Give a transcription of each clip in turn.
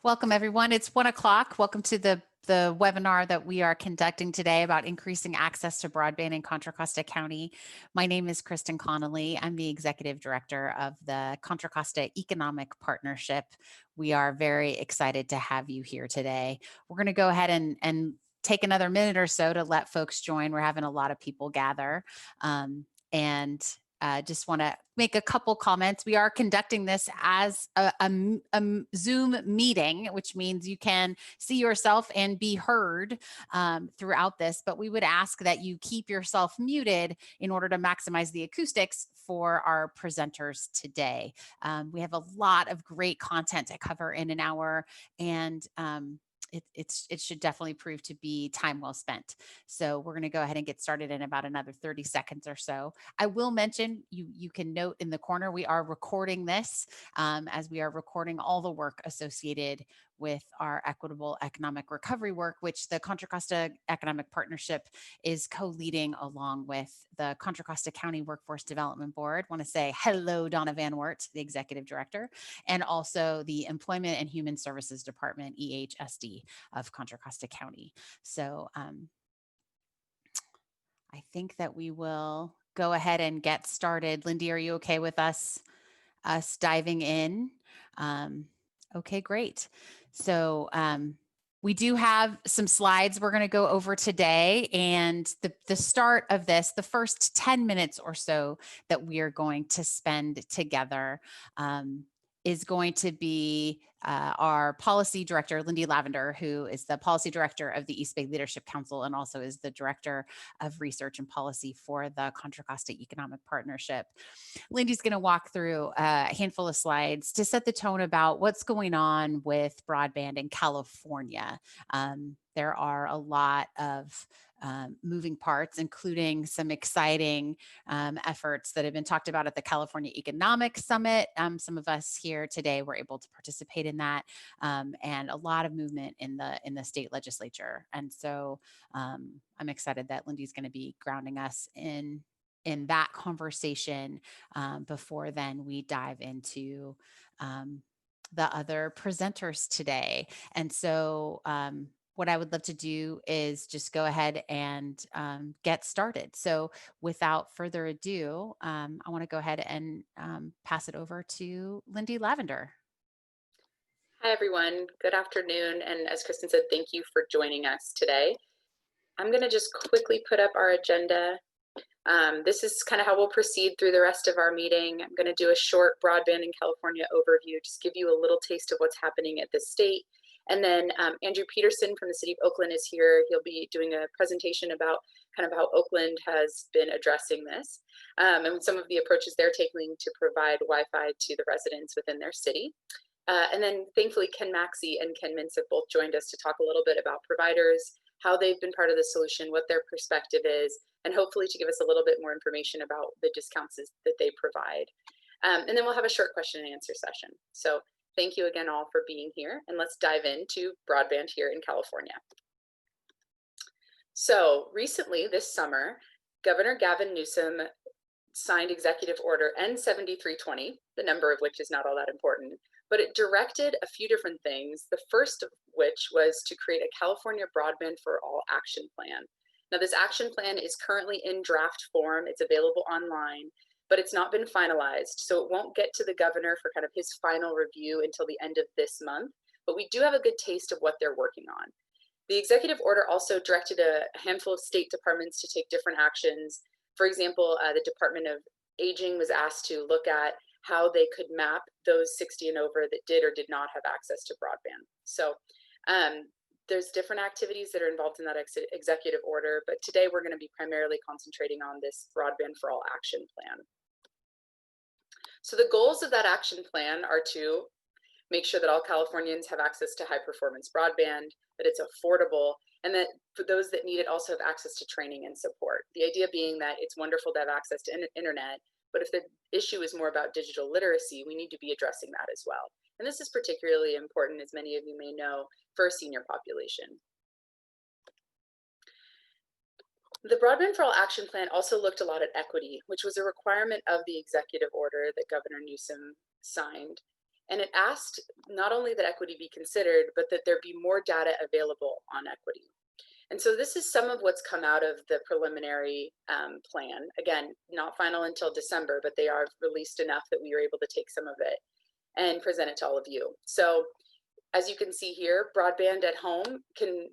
Welcome, everyone. It's 1 o'clock. Welcome to the webinar that we are conducting today about increasing access to broadband in Contra Costa County. My name is Kristen Connolly. I'm the Executive Director of the Contra Costa Economic Partnership. We are very excited to have you here today. We're going to go ahead and take another minute or so to let folks join. We're having a lot of people gather. Just want to make a couple comments. We are conducting this as a Zoom meeting, which means you can see yourself and be heard throughout this, but we would ask that you keep yourself muted in order to maximize the acoustics for our presenters today. We have a lot of great content to cover in an hour, and it should definitely prove to be time well spent. So we're going to go ahead and get started in about another 30 seconds or so. I will mention, you can note in the corner, we are recording this as we are recording all the work associated with our equitable economic recovery work, which the Contra Costa Economic Partnership is co-leading along with the Contra Costa County Workforce Development Board. I want to say hello, Donna Van Wert, the Executive Director, and also the Employment and Human Services Department, EHSD, of Contra Costa County. So I think that we will go ahead and get started. Lindy, are you okay with us diving in? Okay, great. So we do have some slides we're going to go over today, and the start of this, the first 10 minutes or so that we are going to spend together is going to be our policy director, Lindy Lavender, who is the policy director of the East Bay Leadership Council and also is the director of research and policy for the Contra Costa Economic Partnership. Lindy's going to walk through a handful of slides to set the tone about what's going on with broadband in California. There are a lot of moving parts, including some exciting efforts that have been talked about at the California Economic Summit. Some of us here today were able to participate in that, and a lot of movement in the state legislature. And so I'm excited that Lindy's going to be grounding us in that conversation before then we dive into the other presenters today. And so what I would love to do is just go ahead and get started. So without further ado, I want to go ahead and pass it over to Lindy Lavender. Hi, everyone. Good afternoon. And as Kristen said, thank you for joining us today. I'm going to just quickly put up our agenda. This is kind of how we'll proceed through the rest of our meeting. I'm going to do a short broadband in California overview, just give you a little taste of what's happening at the state. And then Andrew Peterson from the city of Oakland is here. He'll be doing a presentation about kind of how Oakland has been addressing this and some of the approaches they're taking to provide Wi-Fi to the residents within their city. And then thankfully, Ken Maxey and Ken Mintz have both joined us to talk a little bit about providers, how they've been part of the solution, what their perspective is, and hopefully to give us a little bit more information about the discounts that they provide. And then we'll have a short question and answer session. So thank you again all for being here, and let's dive into broadband here in California. So recently this summer, Governor Gavin Newsom signed Executive Order N7320, the number of which is not all that important, but it directed a few different things, the first of which was to create a California Broadband for All action plan. Now, this action plan is currently in draft form. It's available online, but it's not been finalized, so it won't get to the governor for kind of his final review until the end of this month, but we do have a good taste of what they're working on. The executive order also directed a handful of state departments to take different actions. For example, the Department of Aging was asked to look at how they could map those 60 and over that did or did not have access to broadband. So there's different activities that are involved in that executive order, but today we're going to be primarily concentrating on this Broadband for All action plan. So the goals of that action plan are to make sure that all Californians have access to high performance broadband, that it's affordable, and that for those that need it also have access to training and support. The idea being that it's wonderful to have access to internet, but if the issue is more about digital literacy, we need to be addressing that as well. And this is particularly important, as many of you may know, for a senior population. The Broadband for All action plan also looked a lot at equity, which was a requirement of the executive order that Governor Newsom signed. And it asked not only that equity be considered, but that there be more data available on equity. And so this is some of what's come out of the preliminary plan. Again, not final until December, but they are released enough that we were able to take some of it and present it to all of you. So as you can see here, broadband at home can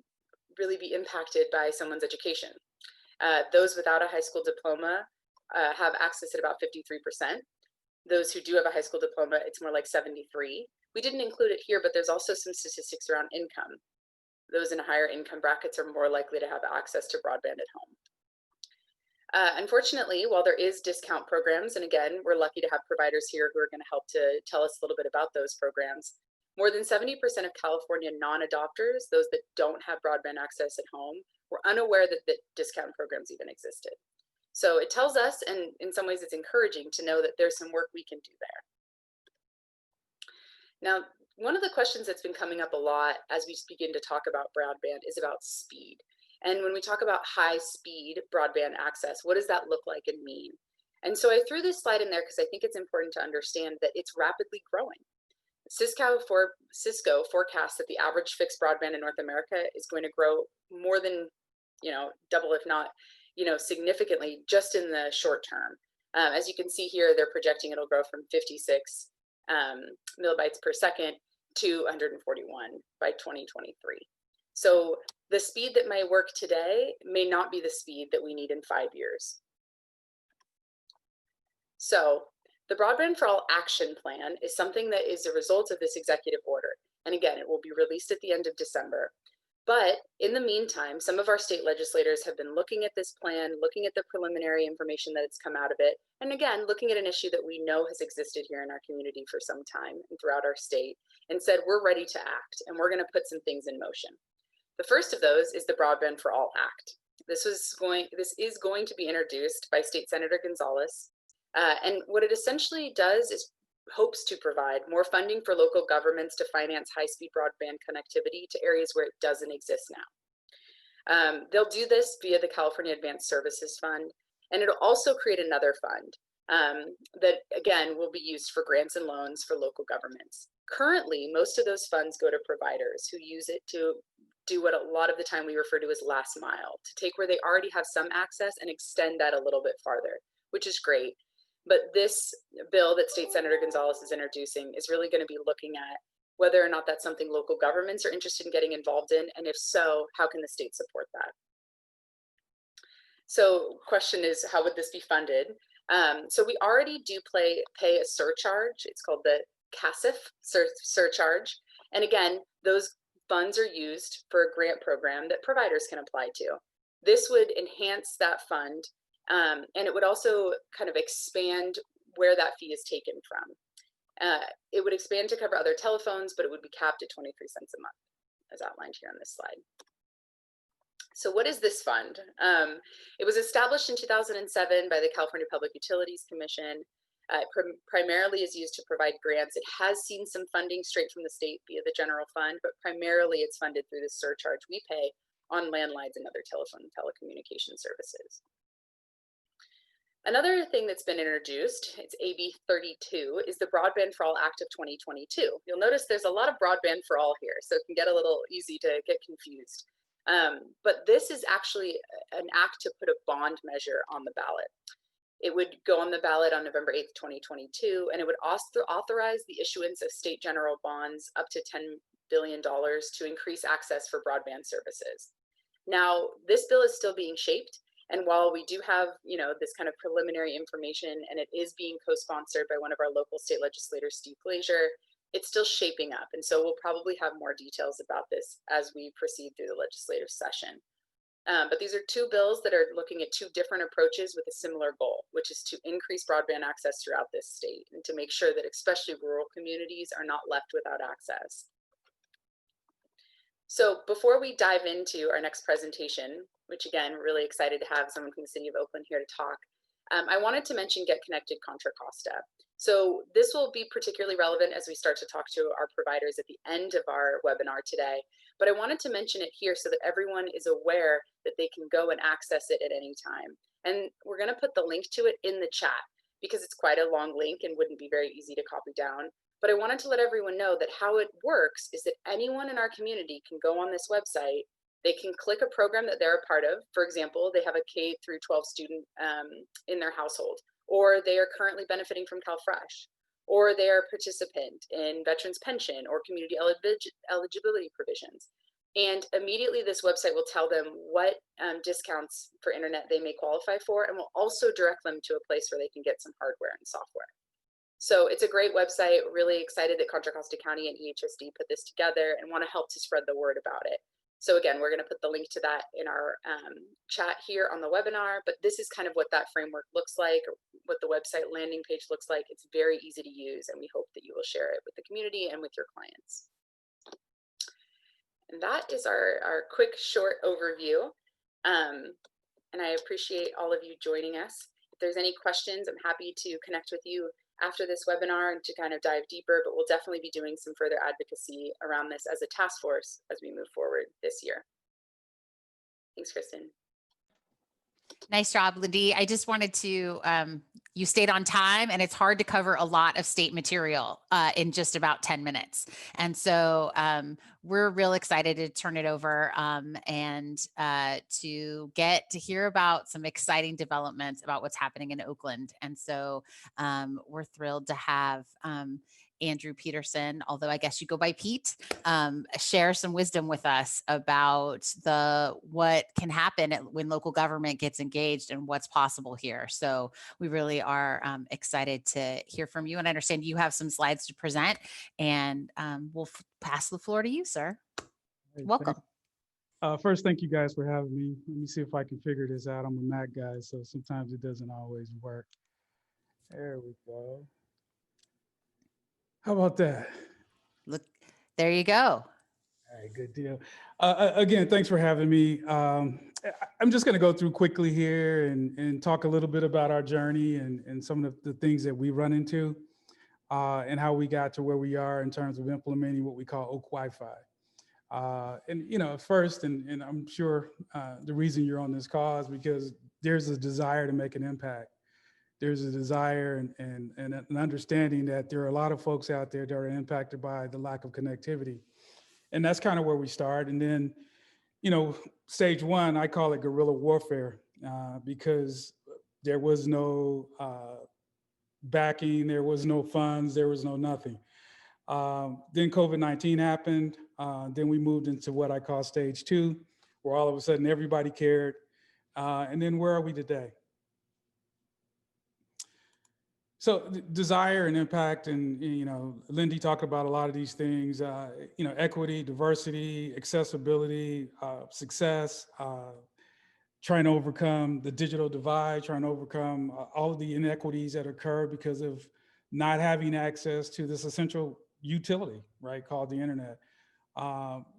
really be impacted by someone's education. Those without a high school diploma have access at about 53%. Those who do have a high school diploma, it's more like 73. We didn't include it here, but there's also some statistics around income. Those in higher income brackets are more likely to have access to broadband at home. Unfortunately, while there is discount programs, and again, we're lucky to have providers here who are going to help to tell us a little bit about those programs, more than 70% of California non-adopters, those that don't have broadband access at home, were unaware that discount programs even existed. So it tells us, and in some ways it's encouraging to know that there's some work we can do there. Now, one of the questions that's been coming up a lot as we begin to talk about broadband is about speed. And when we talk about high speed broadband access, what does that look like and mean? And so I threw this slide in there because I think it's important to understand that it's rapidly growing. Cisco forecasts that the average fixed broadband in North America is going to grow more than, double, if not, significantly just in the short term. As you can see here, they're projecting it'll grow from 56 millibytes per second to 141 by 2023. So the speed that may work today may not be the speed that we need in 5 years. So the Broadband for All Action Plan is something that is a result of this executive order. And again, it will be released at the end of December. But in the meantime, some of our state legislators have been looking at this plan, looking at the preliminary information that has come out of it, and again, looking at an issue that we know has existed here in our community for some time and throughout our state, and said, we're ready to act, and we're going to put some things in motion. The first of those is the Broadband for All Act. This is going to be introduced by State Senator Gonzalez, and what it essentially does is hopes to provide more funding for local governments to finance high-speed broadband connectivity to areas where it doesn't exist now. They'll do this via the California Advanced Services Fund, and it'll also create another fund that, again, will be used for grants and loans for local governments. Currently, most of those funds go to providers who use it to do what a lot of the time we refer to as last mile, to take where they already have some access and extend that a little bit farther, which is great. But this bill that State Senator Gonzalez is introducing is really going to be looking at whether or not that's something local governments are interested in getting involved in, and if so, how can the state support that? So question is, how would this be funded? So we already do pay a surcharge. It's called the CASIF surcharge. And again, those funds are used for a grant program that providers can apply to. This would enhance that fund, and it would also kind of expand where that fee is taken from. It would expand to cover other telephones, but it would be capped at 23 cents a month, as outlined here on this slide. So what is this fund? It was established in 2007 by the California Public Utilities Commission. Primarily is used to provide grants. It has seen some funding straight from the state via the general fund, but primarily it's funded through the surcharge we pay on landlines and other telephone and telecommunication services. Another thing that's been introduced, it's AB 32, is the Broadband for All Act of 2022. You'll notice there's a lot of broadband for all here, so it can get a little easy to get confused. But this is actually an act to put a bond measure on the ballot. It would go on the ballot on November 8th, 2022, and it would authorize the issuance of state general bonds up to $10 billion to increase access for broadband services. Now, this bill is still being shaped, and while we do have, this kind of preliminary information, and it is being co-sponsored by one of our local state legislators, Steve Glazier, it's still shaping up. And so we'll probably have more details about this as we proceed through the legislative session. But these are two bills that are looking at two different approaches with a similar goal, which is to increase broadband access throughout this state and to make sure that especially rural communities are not left without access. So before we dive into our next presentation, which again, we're really excited to have someone from the city of Oakland here to talk, I wanted to mention Get Connected Contra Costa. So this will be particularly relevant as we start to talk to our providers at the end of our webinar today. But I wanted to mention it here so that everyone is aware that they can go and access it at any time. And we're going to put the link to it in the chat because it's quite a long link and wouldn't be very easy to copy down. But I wanted to let everyone know that how it works is that anyone in our community can go on this website. They can click a program that they're a part of. For example, they have a K through 12 student in their household, or they are currently benefiting from CalFresh, or they are a participant in veterans pension or community eligibility provisions. And immediately this website will tell them what discounts for internet they may qualify for, and will also direct them to a place where they can get some hardware and software. So it's a great website. Really excited that Contra Costa County and EHSD put this together and want to help to spread the word about it. So again, we're going to put the link to that in our chat here on the webinar, but this is kind of what that framework looks like, or what the website landing page looks like. It's very easy to use, and we hope that you will share it with the community and with your clients. And that is our quick, short overview. And I appreciate all of you joining us. If there's any questions, I'm happy to connect with you after this webinar and to kind of dive deeper, but we'll definitely be doing some further advocacy around this as a task force as we move forward this year. Thanks, Kristen. Nice job, Lindy. I just wanted to, you stayed on time, and it's hard to cover a lot of state material in just about 10 minutes. And so we're real excited to turn it over and to get to hear about some exciting developments about what's happening in Oakland. And so we're thrilled to have Andrew Peterson, although I guess you go by Pete, share some wisdom with us about what can happen when local government gets engaged and what's possible here. So we really are excited to hear from you, and I understand you have some slides to present, and we'll pass the floor to you, sir. Hey, welcome. First, thank you guys for having me. Let me see if I can figure this out. I'm a Mac guy, so sometimes it doesn't always work. There we go. How about that? Look, there you go. All right, good deal. Again, thanks for having me. I'm just going to go through quickly here and talk a little bit about our journey and some of the things that we run into and how we got to where we are in terms of implementing what we call Oak Wi-Fi. And, you know, first, and I'm sure the reason you're on this call is because there's a desire to make an impact. There's a desire and an understanding that there are a lot of folks out there that are impacted by the lack of connectivity. And that's kind of where we start. And then, you know, stage one, I call it guerrilla warfare because there was no backing, there was no funds, there was no nothing. Then COVID-19 happened. Then we moved into what I call stage two, where all of a sudden everybody cared. And then where are we today? So desire and impact, and you know, Lindy talked about a lot of these things. You know, equity, diversity, accessibility, success, trying to overcome the digital divide, trying to overcome all of the inequities that occur because of not having access to this essential utility, right, called the internet.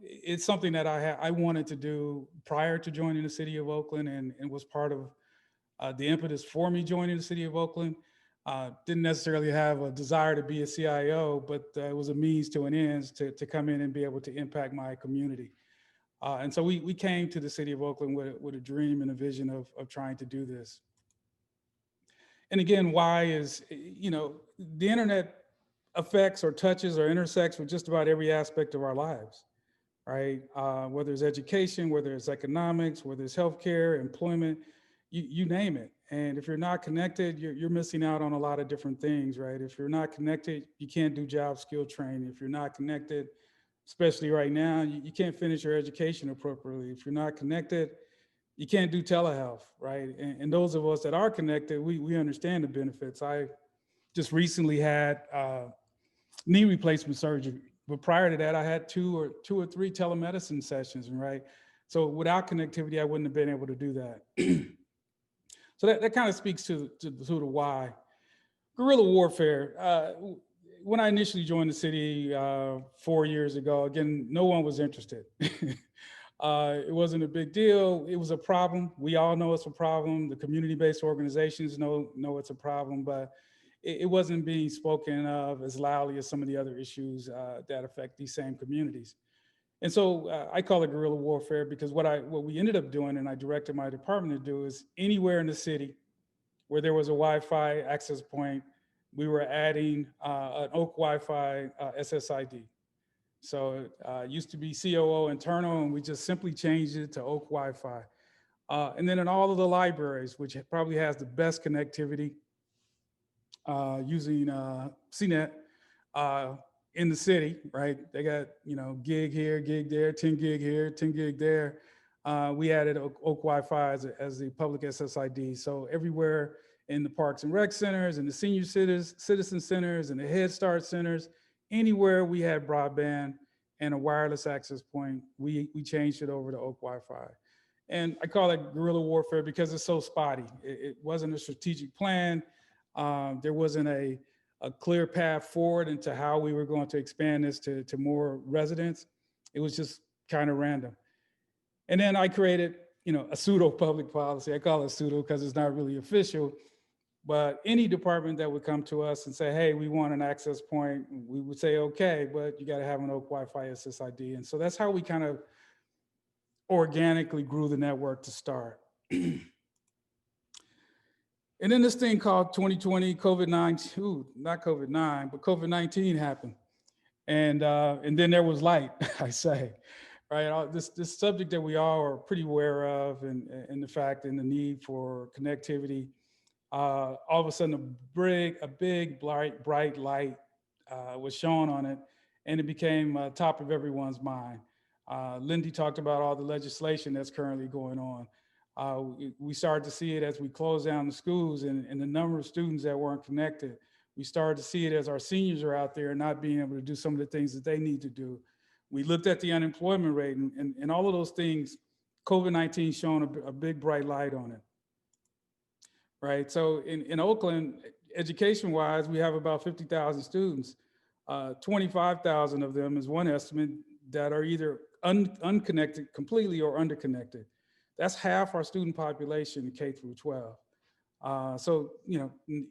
It's something that I wanted to do prior to joining the city of Oakland, and was part of the impetus for me joining the city of Oakland. Didn't necessarily have a desire to be a CIO, but it was a means to an end to come in and be able to impact my community. And so we came to the city of Oakland with a dream and a vision of trying to do this. And again, why is, you know, the internet affects or touches or intersects with just about every aspect of our lives, right? Whether it's education, whether it's economics, whether it's healthcare, employment, you name it. And if you're not connected, you're missing out on a lot of different things, right? If you're not connected, you can't do job skill training. If you're not connected, especially right now, you can't finish your education appropriately. If you're not connected, you can't do telehealth, right? And those of us that are connected, we understand the benefits. I just recently had knee replacement surgery, but prior to that, I had two or three telemedicine sessions, right? So without connectivity, I wouldn't have been able to do that. So that kind of speaks to the why. Guerrilla warfare. When I initially joined the city 4 years ago, again, no one was interested. It wasn't a big deal. It was a problem. We all know it's a problem. The community-based organizations know it's a problem, but it wasn't being spoken of as loudly as some of the other issues that affect these same communities. And so I call it guerrilla warfare because what we ended up doing, and I directed my department to do, is anywhere in the city where there was a Wi-Fi access point, we were adding an Oak Wi-Fi SSID. So it used to be COO internal, and we just simply changed it to Oak Wi-Fi. And then in all of the libraries, which probably has the best connectivity using CNET in the city, right? They got, gig here, gig there, 10 gig here, 10 gig there. We added Oak Wi-Fi as the public SSID. So everywhere in the parks and rec centers and the senior citizen centers and the Head Start centers, anywhere we had broadband and a wireless access point, we changed it over to Oak Wi-Fi. And I call it guerrilla warfare because it's so spotty. It wasn't a strategic plan. There wasn't a clear path forward into how we were going to expand this to more residents. It was just kind of random. And then I created, a pseudo public policy. I call it pseudo because it's not really official. But any department that would come to us and say, hey, we want an access point, we would say, okay, but you got to have an Oak Wi-Fi SSID. And so that's how we kind of organically grew the network to start. And then this thing called 2020 COVID-19, not COVID-9, but COVID-19 happened. And then there was light, I say, right? This subject that we all are pretty aware of, and the fact and the need for connectivity. All of a sudden, a big bright light was shown on it, and it became top of everyone's mind. Lindy talked about all the legislation that's currently going on. We started to see it as we closed down the schools and the number of students that weren't connected. We started to see it as our seniors are out there not being able to do some of the things that they need to do. We looked at the unemployment rate and all of those things, COVID-19 shone a big bright light on it. Right, so in Oakland, education-wise, we have about 50,000 students. 25,000 of them is one estimate that are either unconnected completely or underconnected. That's half our student population in K through 12. So,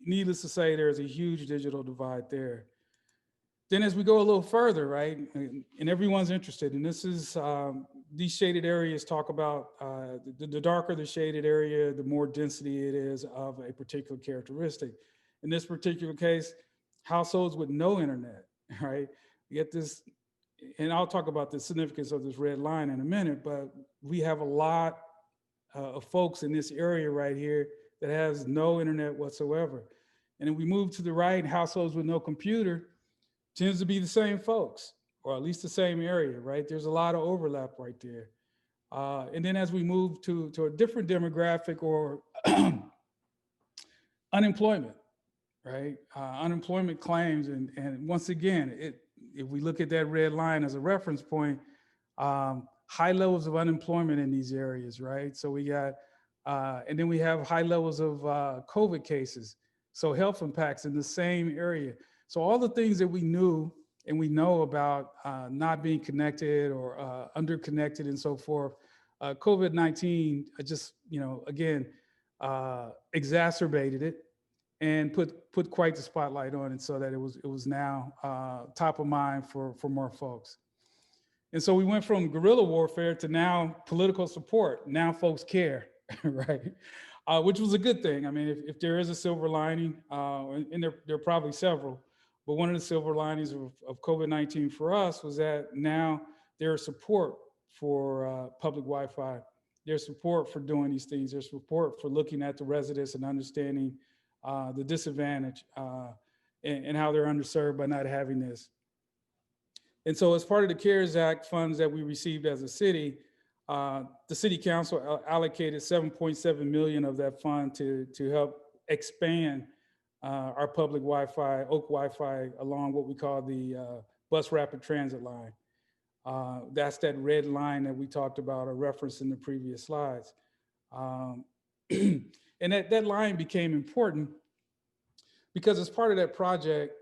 needless to say, there's a huge digital divide there. Then as we go a little further, right, and everyone's interested, and this is, these shaded areas talk about, the darker the shaded area, the more density it is of a particular characteristic. In this particular case, households with no internet, right? You get this, and I'll talk about the significance of this red line in a minute, but we have a lot of folks in this area right here that has no internet whatsoever. And then we move to the right, households with no computer tends to be the same folks, or at least the same area, right? There's a lot of overlap right there. And then as we move to a different demographic or unemployment, right? Unemployment claims, and once again, if we look at that red line as a reference point, high levels of unemployment in these areas, right? So we got, and then we have high levels of COVID cases. So health impacts in the same area. So all the things that we knew and we know about not being connected or underconnected and so forth, COVID-19 just, again, exacerbated it and put quite the spotlight on it so that it was now top of mind for more folks. And so we went from guerrilla warfare to now political support. Now folks care, right? Which was a good thing. I mean, if there is a silver lining, and there are probably several, but one of the silver linings of COVID-19 for us was that now there's support for public Wi-Fi. There's support for doing these things. There's support for looking at the residents and understanding the disadvantage and how they're underserved by not having this. And so as part of the CARES Act funds that we received as a city, the city council allocated 7.7 million of that fund to help expand our public Wi-Fi, Oak Wi-Fi, along what we call the bus rapid transit line. That's that red line that we talked about or referenced in the previous slides. And that line became important because as part of that project,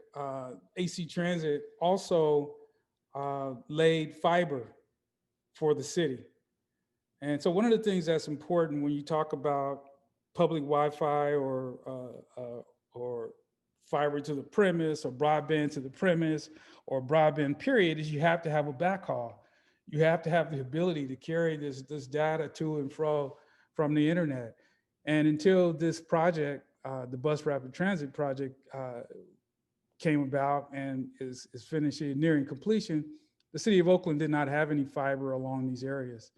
AC Transit also laid fiber for the city. And so one of the things that's important when you talk about public Wi-Fi or fiber to the premise or broadband to the premise or broadband period is you have to have a backhaul. You have to have the ability to carry this data to and fro from the internet. And until this project the bus rapid transit project came about and is finishing, nearing completion, the city of Oakland did not have any fiber along these areas.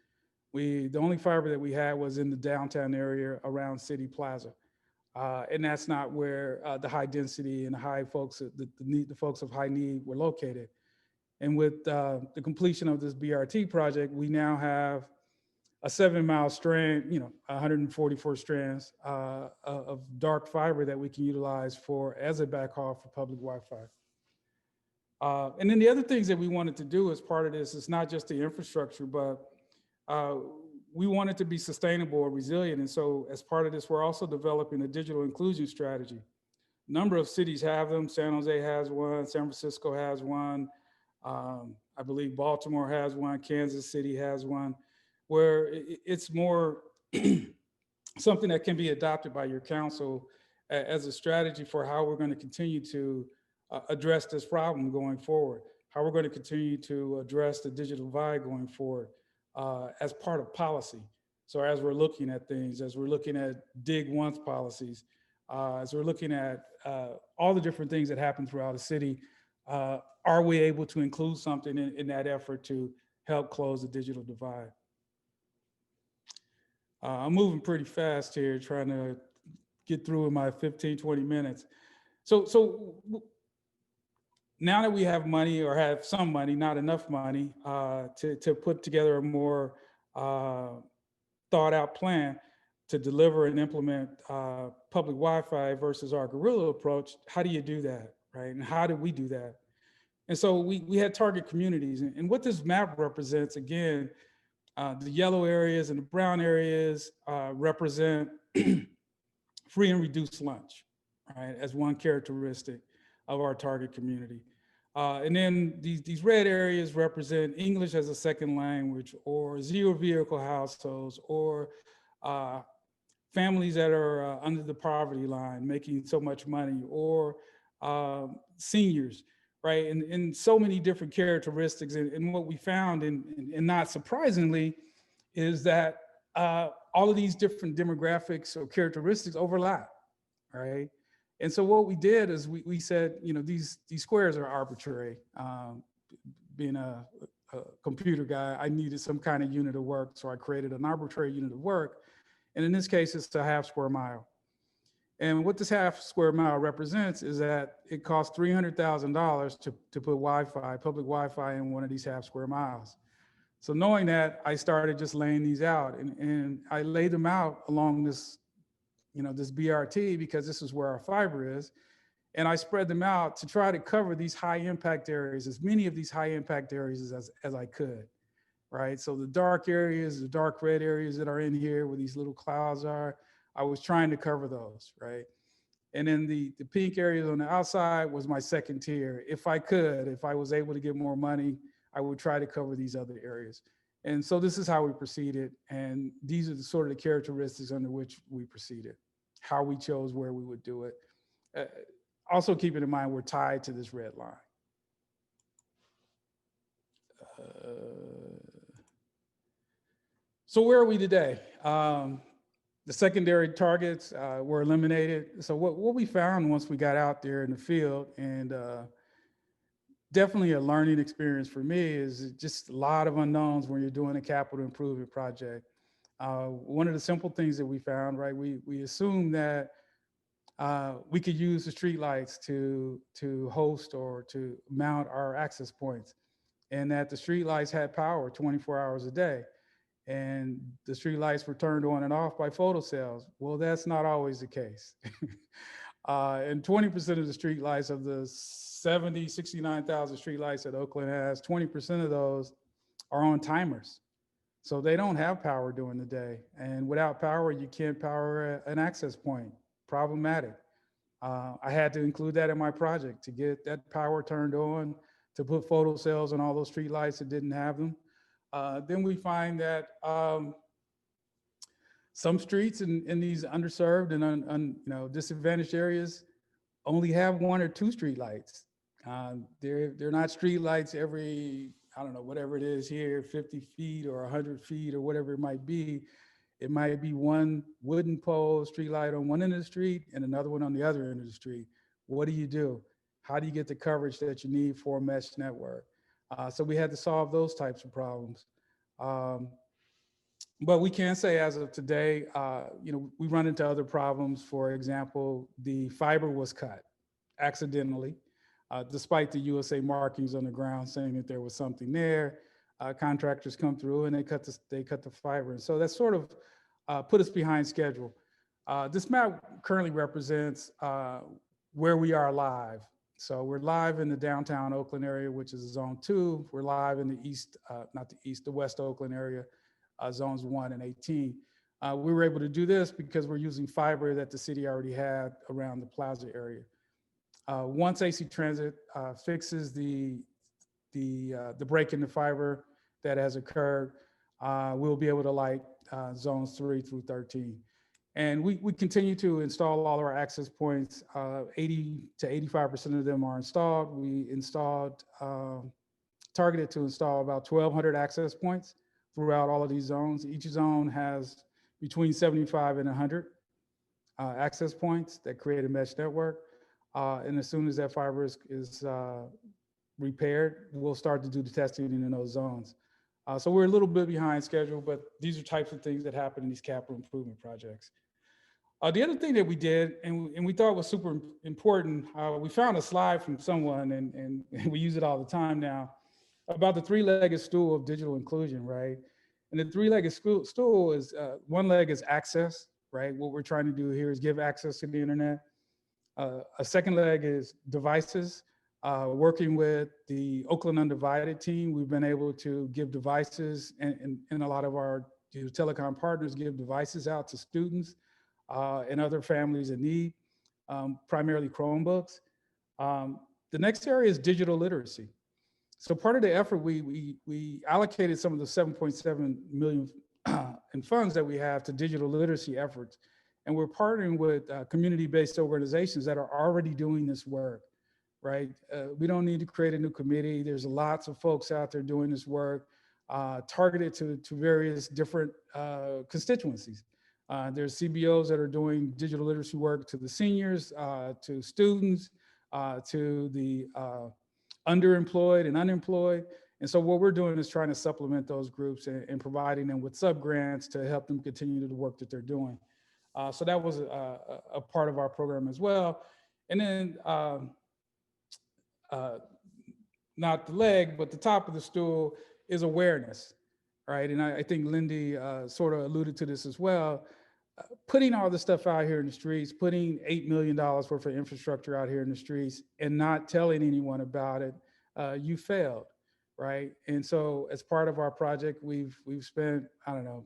The only fiber that we had was in the downtown area around City Plaza. And that's not where the high density and the high folks, the folks of high need were located. And with the completion of this BRT project, we now have a 7-mile strand, 144 strands of dark fiber that we can utilize as a backhaul for public Wi-Fi. And then the other things that we wanted to do as part of this is not just the infrastructure, but we want it to be sustainable or resilient. And so as part of this, we're also developing a digital inclusion strategy. A number of cities have them. San Jose has one, San Francisco has one. I believe Baltimore has one, Kansas City has one, where it's more something that can be adopted by your council as a strategy for how we're going to continue to address this problem going forward, how we're going to continue to address the digital divide going forward as part of policy. So as we're looking at things, as we're looking at dig once policies, as we're looking at all the different things that happen throughout the city, are we able to include something in that effort to help close the digital divide? I'm moving pretty fast here, trying to get through in my 15, 20 minutes. So now that we have money, or have some money, not enough money, to put together a more thought out plan to deliver and implement public Wi-Fi versus our guerrilla approach, how do you do that, right? And how do we do that? And so we had target communities. And what this map represents, again, the yellow areas and the brown areas represent free and reduced lunch, right, as one characteristic of our target community. And then these red areas represent English as a second language, or zero vehicle households, or families that are under the poverty line making so much money, or seniors, right? And so many different characteristics. And what we found, and not surprisingly, is that all of these different demographics or characteristics overlap, right? And so what we did is we said, these squares are arbitrary. Being a computer guy, I needed some kind of unit of work, so I created an arbitrary unit of work. And in this case, it's a half square mile. And what this half square mile represents is that it costs $300,000 to put Wi-Fi, public Wi-Fi, in one of these half square miles. So knowing that, I started just laying these out, and I laid them out along this, this BRT, because this is where our fiber is. And I spread them out to try to cover these high impact areas, as many of these high impact areas as I could, right? So the dark areas, the dark red areas that are in here where these little clouds are, I was trying to cover those, right? And then the pink areas on the outside was my second tier. If I was able to get more money, I would try to cover these other areas. And so this is how we proceeded. And these are the sort of the characteristics under which we proceeded, how we chose where we would do it. Also keeping in mind, we're tied to this red line. So where are we today? The secondary targets were eliminated. So what we found once we got out there in the field, and definitely a learning experience for me, is just a lot of unknowns when you're doing a capital improvement project. One of the simple things that we found, right, we assumed that we could use the streetlights to host or to mount our access points, and that the streetlights had power 24 hours a day. And the streetlights were turned on and off by photocells. Well, that's not always the case. And 20% of the streetlights, of the 69,000 streetlights that Oakland has, 20% of those are on timers. So they don't have power during the day. And without power, you can't power an access point. Problematic. I had to include that in my project to get that power turned on, to put photocells on all those streetlights that didn't have them. Then we find that some streets in these underserved and disadvantaged areas only have 1 or 2 street lights. They're not street lights every, I don't know, whatever it is here, 50 feet or 100 feet or whatever it might be. It might be one wooden pole street light on one end of the street and another one on the other end of the street. What do you do? How do you get the coverage that you need for a mesh network? So we had to solve those types of problems. But we can say as of today, we run into other problems. For example, the fiber was cut accidentally, despite the USA markings on the ground saying that there was something there. Contractors come through and they cut the fiber. And so that sort of put us behind schedule. This map currently represents where we are live. So we're live in the downtown Oakland area, which is zone 2. We're live in the west Oakland area, zones 1 and 18. We were able to do this because we're using fiber that the city already had around the plaza area. Once AC Transit fixes the break in the fiber that has occurred, we'll be able to light zones 3 through 13. And we continue to install all our access points. 80 to 85% of them are installed. We targeted to install about 1,200 access points throughout all of these zones. Each zone has between 75 and 100 access points that create a mesh network. And as soon as that fiber is repaired, we'll start to do the testing in those zones. So we're a little bit behind schedule, but these are types of things that happen in these capital improvement projects. The other thing that we did, and we thought was super important, we found a slide from someone, and we use it all the time now, about the three-legged stool of digital inclusion, right? And the three-legged stool is, one leg is access, right? What we're trying to do here is give access to the internet. A second leg is devices. Working with the Oakland Undivided team, we've been able to give devices, and a lot of our telecom partners give devices out to students and other families in need, primarily Chromebooks. The next area is digital literacy. So part of the effort, we allocated some of the 7.7 million in funds that we have to digital literacy efforts. And we're partnering with community-based organizations that are already doing this work, right? We don't need to create a new committee. There's lots of folks out there doing this work, targeted to various different constituencies. There's CBOs that are doing digital literacy work to the seniors, to students, to the underemployed and unemployed. And so what we're doing is trying to supplement those groups and providing them with sub-grants to help them continue the work that they're doing. So that was a part of our program as well. And then not the leg, but the top of the stool is awareness, right? And I think Lindy sort of alluded to this as well. Putting all this stuff out here in the streets, putting $8 million worth of infrastructure out here in the streets and not telling anyone about it, you failed, right? And so as part of our project, we've spent, I don't know,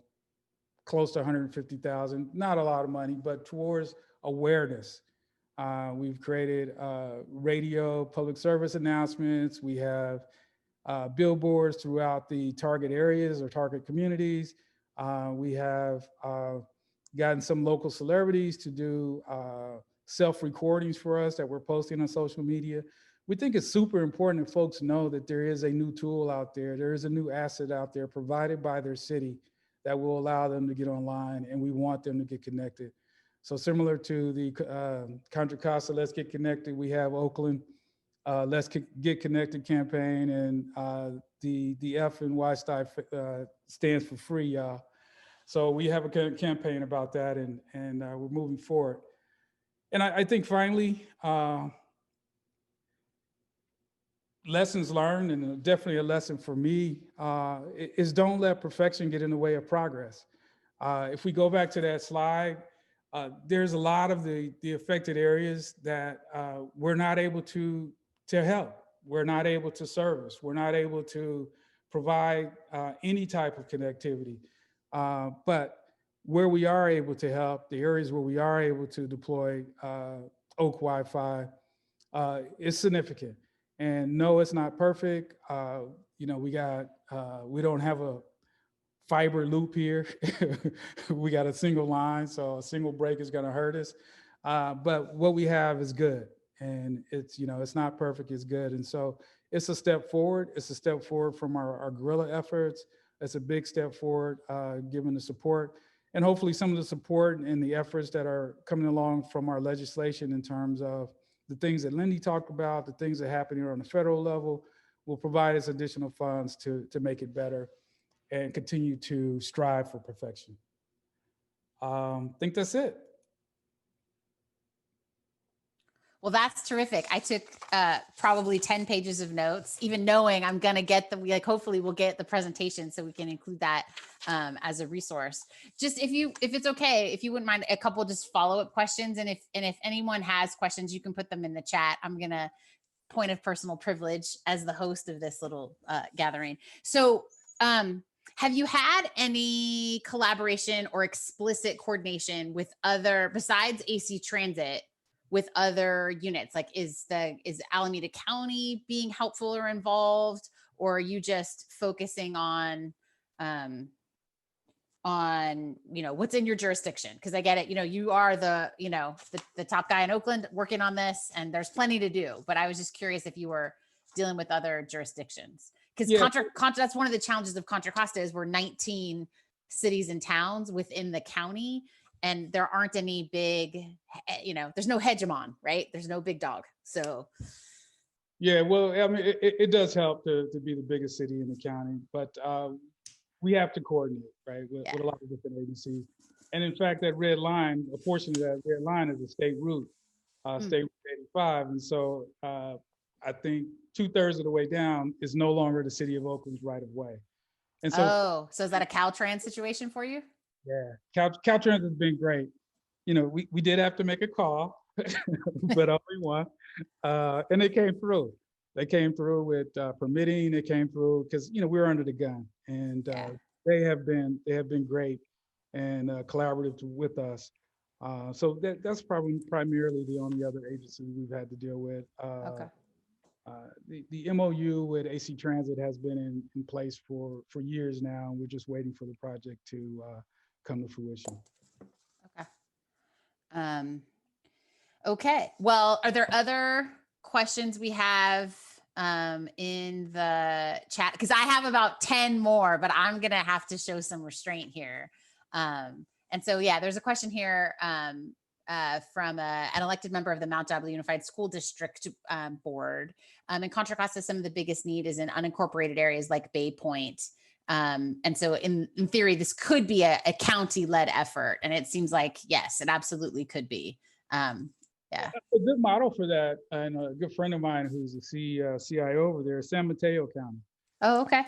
close to 150,000, not a lot of money, but towards awareness. We've created radio public service announcements. We have billboards throughout the target areas or target communities. We have gotten some local celebrities to do self-recordings for us that we're posting on social media. We think it's super important that folks know that there is a new tool out there. There is a new asset out there provided by their city that will allow them to get online, and we want them to get connected. So similar to the Contra Costa Let's Get Connected, we have Oakland Let's Get Connected campaign, and the F and Y stands for free, y'all. So we have a campaign about that, and we're moving forward. And I think finally, lessons learned, and definitely a lesson for me, is don't let perfection get in the way of progress. If we go back to that slide, there's a lot of the affected areas that we're not able to help. We're not able to service. We're not able to provide any type of connectivity. But where we are able to help, the areas where we are able to deploy Oak Wi-Fi is significant. And no, it's not perfect. We don't have a fiber loop here. We got a single line, so a single break is going to hurt us. But what we have is good, and it's not perfect, it's good. And so it's a step forward. It's a step forward from our guerrilla efforts. It's a big step forward, given the support. and hopefully some of the support and the efforts that are coming along from our legislation in terms of the things that Lindy talked about, the things that happen here on the federal level, will provide us additional funds to make it better and continue to strive for perfection. I think that's it. Well, that's terrific. I took probably 10 pages of notes, even knowing I'm going to get hopefully we'll get the presentation so we can include that as a resource. Just if it's okay, if you wouldn't mind a couple just follow-up questions. And if anyone has questions, you can put them in the chat. I'm going to point of personal privilege as the host of this little gathering. So have you had any collaboration or explicit coordination with besides AC Transit, with other units? Like is Alameda County being helpful or involved, or are you just focusing on what's in your jurisdiction? Because I get it, you are the top guy in Oakland working on this, and there's plenty to do, but I was just curious if you were dealing with other jurisdictions. Because Contra, that's one of the challenges of Contra Costa is we're 19 cities and towns within the county, and there aren't any big, there's no hegemon, right? There's no big dog. So. Yeah, well, I mean, it does help to be the biggest city in the county, but we have to coordinate, right, with a lot of different agencies. And in fact, that red line, a portion of that red line is a state route, State Route 85. And so I think 2/3 of the way down is no longer the city of Oakland's right of way. And so, so is that a Caltrans situation for you? Yeah, Caltrans has been great. We did have to make a call, but only one, and they came through. They came through with permitting. They came through because we were under the gun, and they have been great and collaborative with us. So that's probably primarily the only other agency we've had to deal with. Okay. The MOU with AC Transit has been in place for years now, and we're just waiting for the project to come to fruition. Okay. Okay. Well, are there other questions we have in the chat? Because I have about 10 more, but I'm going to have to show some restraint here. And so, there's a question here from an elected member of the Mount Diablo Unified School District Board. In Contra Costa, some of the biggest need is in unincorporated areas like Bay Point. And so in theory, this could be a county-led effort. And it seems like, yes, it absolutely could be. A good model for that, and a good friend of mine who's the CIO over there, San Mateo County. Oh, okay.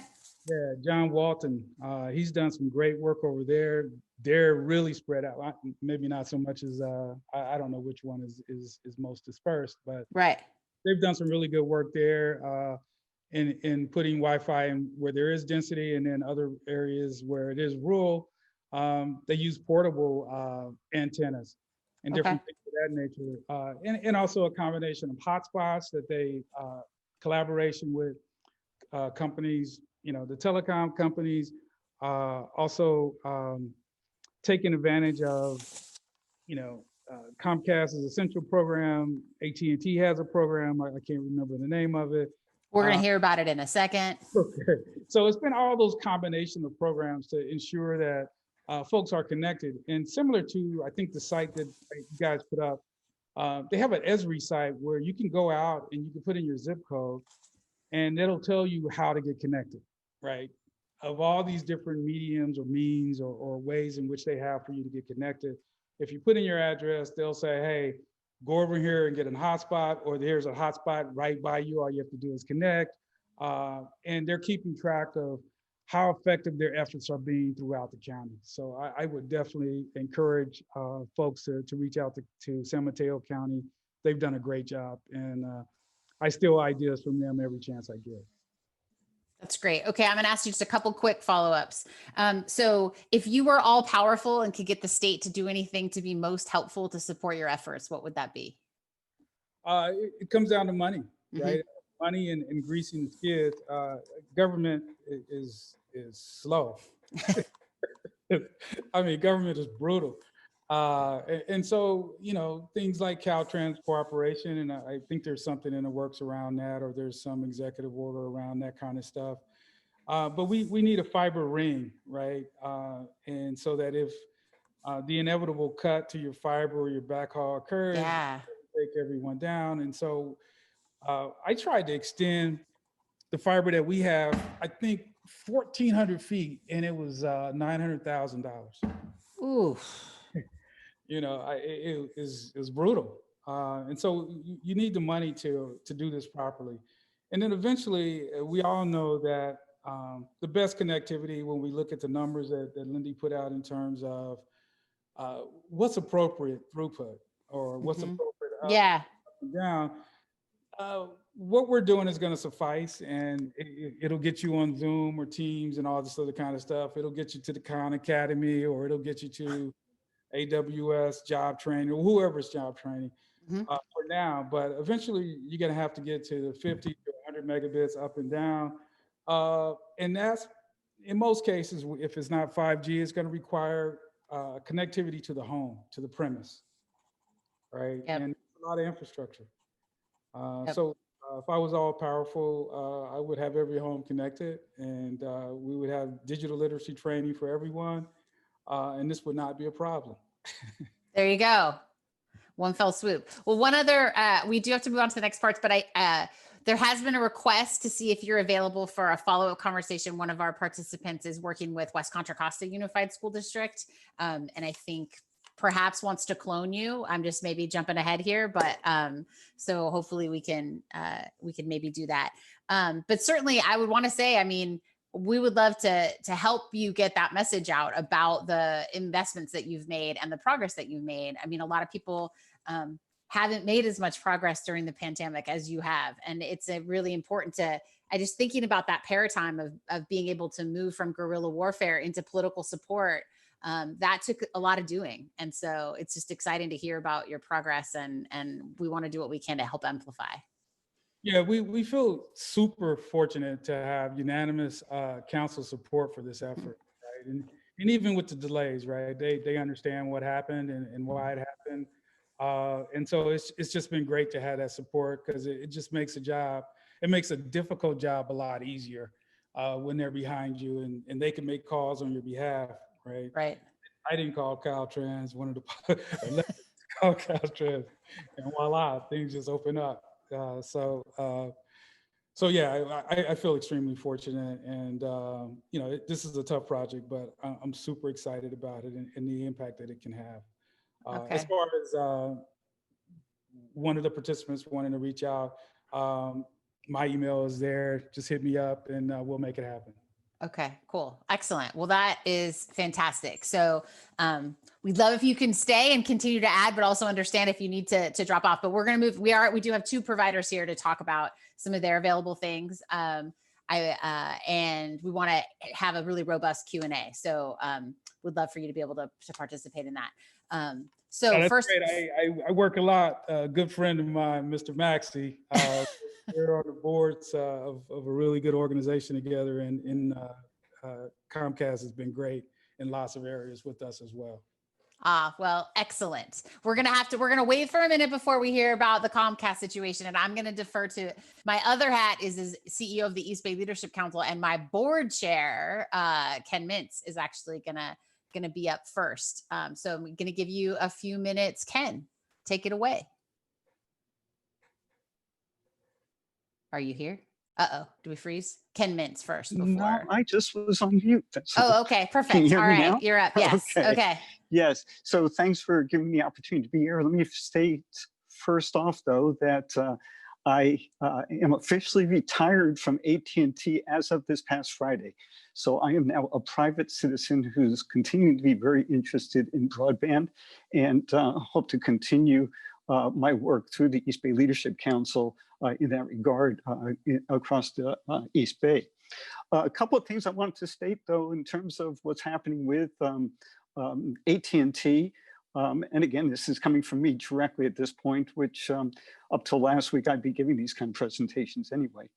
Yeah, John Walton. He's done some great work over there. They're really spread out. Maybe not so much as I don't know which one is most dispersed, but right. They've done some really good work there in putting Wi-Fi in where there is density, and then other areas where it is rural. They use portable antennas and different things of that nature, and also a combination of hotspots that they collaboration with companies, the telecom companies, also taking advantage of, Comcast is a central program. AT&T has a program. I can't remember the name of it. We're going to hear about it in a second. Okay. So it's been all those combination of programs to ensure that folks are connected. And similar to, I think, the site that you guys put up, they have an Esri site where you can go out and you can put in your zip code, and it'll tell you how to get connected, right? Of all these different mediums or means or ways in which they have for you to get connected. If you put in your address, they'll say, hey, go over here and get a hotspot, or there's a hotspot right by you. All you have to do is connect. And they're keeping track of how effective their efforts are being throughout the county. So I would definitely encourage folks to reach out to San Mateo County. They've done a great job, and I steal ideas from them every chance I get. That's great. Okay, I'm going to ask you just a couple quick follow-ups. So if you were all powerful and could get the state to do anything to be most helpful to support your efforts, what would that be? It comes down to money, right? Money and greasing the skid. Government is slow. I mean, government is brutal. And so, things like Caltrans cooperation, and I think there's something in the works around that, or there's some executive order around that kind of stuff. But we need a fiber ring, right? And so that if the inevitable cut to your fiber or your backhaul occurs, Yeah. take everyone down. And so I tried to extend the fiber that we have, I think 1,400 feet, and it was $900,000. Ooh. You know, it is brutal. And so you need the money to do this properly. And then eventually, we all know that the best connectivity, when we look at the numbers that Lindy put out in terms of what's appropriate throughput or what's appropriate up Yeah. and down, what we're doing is going to suffice, and it'll get you on Zoom or Teams and all this other kind of stuff. It'll get you to the Khan Academy, or it'll get you to AWS job training, or whoever's job training for now. But eventually, you're going to have to get to the 50 to 100 megabits up and down. And that's, in most cases, if it's not 5G, it's going to require connectivity to the home, to the premise, right? Yep. And a lot of infrastructure. Yep. So if I was all powerful, I would have every home connected, and we would have digital literacy training for everyone, and this would not be a problem. There you go. One fell swoop. Well, one other, we do have to move on to the next parts, but there has been a request to see if you're available for a follow-up conversation. One of our participants is working with West Contra Costa Unified School District, and I think perhaps wants to clone you. I'm just maybe jumping ahead here, but so hopefully we can maybe do that. But certainly I would want to say, I mean, we would love to help you get that message out about the investments that you've made and the progress that you've made. I mean, a lot of people haven't made as much progress during the pandemic as you have. And it's really important I just thinking about that paradigm of being able to move from guerrilla warfare into political support. That took a lot of doing. And so it's just exciting to hear about your progress, and we want to do what we can to help amplify. Yeah, we feel super fortunate to have unanimous council support for this effort, right? And even with the delays, right? They understand what happened and why it happened. And so it's just been great to have that support, because it just makes it makes a difficult job a lot easier when they're behind you and they can make calls on your behalf, right? Right. I didn't call Caltrans, one of the call Caltrans, and voila, things just open up. So yeah, I feel extremely fortunate, and you know, this is a tough project, but I'm super excited about it and the impact that it can have. Okay. As far as one of the participants wanting to reach out, my email is there. Just hit me up, and we'll make it happen. Okay, cool. Excellent. Well, that is fantastic. So we'd love if you can stay and continue to add, but also understand if you need to drop off. But we're going to move. We do have two providers here to talk about some of their available things. And we want to have a really robust Q&A. So we'd love for you to be able to participate in that. So that's first, great. I work a lot. A good friend of mine, Mr. Maxey. We're on the boards of a really good organization together, and Comcast has been great in lots of areas with us as well. Well, excellent. We're going to wait for a minute before we hear about the Comcast situation. And I'm going to defer to my other hat is CEO of the East Bay Leadership Council, and my board chair, Ken Mintz, is actually going to be up first. So I'm going to give you a few minutes. Ken, take it away. Are you here? Uh-oh, do we freeze? Ken Mintz first before. No, I just was on mute. Okay, perfect. Can you hear All me right, now? You're up. Yes. Okay. Yes. So thanks for giving me the opportunity to be here. Let me state first off, though, that I am officially retired from AT&T as of this past Friday. So I am now a private citizen who's continuing to be very interested in broadband, and hope to continue my work through the East Bay Leadership Council in that regard across the East Bay. A couple of things I wanted to state, though, in terms of what's happening with AT&T. And again, this is coming from me directly at this point, which up till last week, I'd be giving these kind of presentations anyway.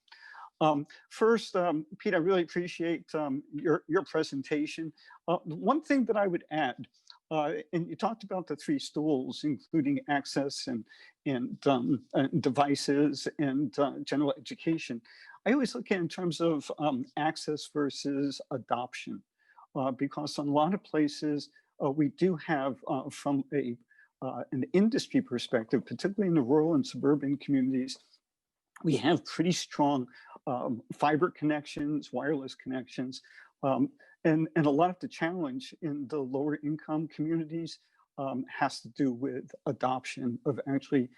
First, Pete, I really appreciate your presentation. One thing that I would add, and you talked about the three stools, including access and devices and general education. I always look at it in terms of access versus adoption, because in a lot of places, we do have from an industry perspective, particularly in the rural and suburban communities, we have pretty strong fiber connections, wireless connections, and a lot of the challenge in the lower income communities has to do with adoption of actually,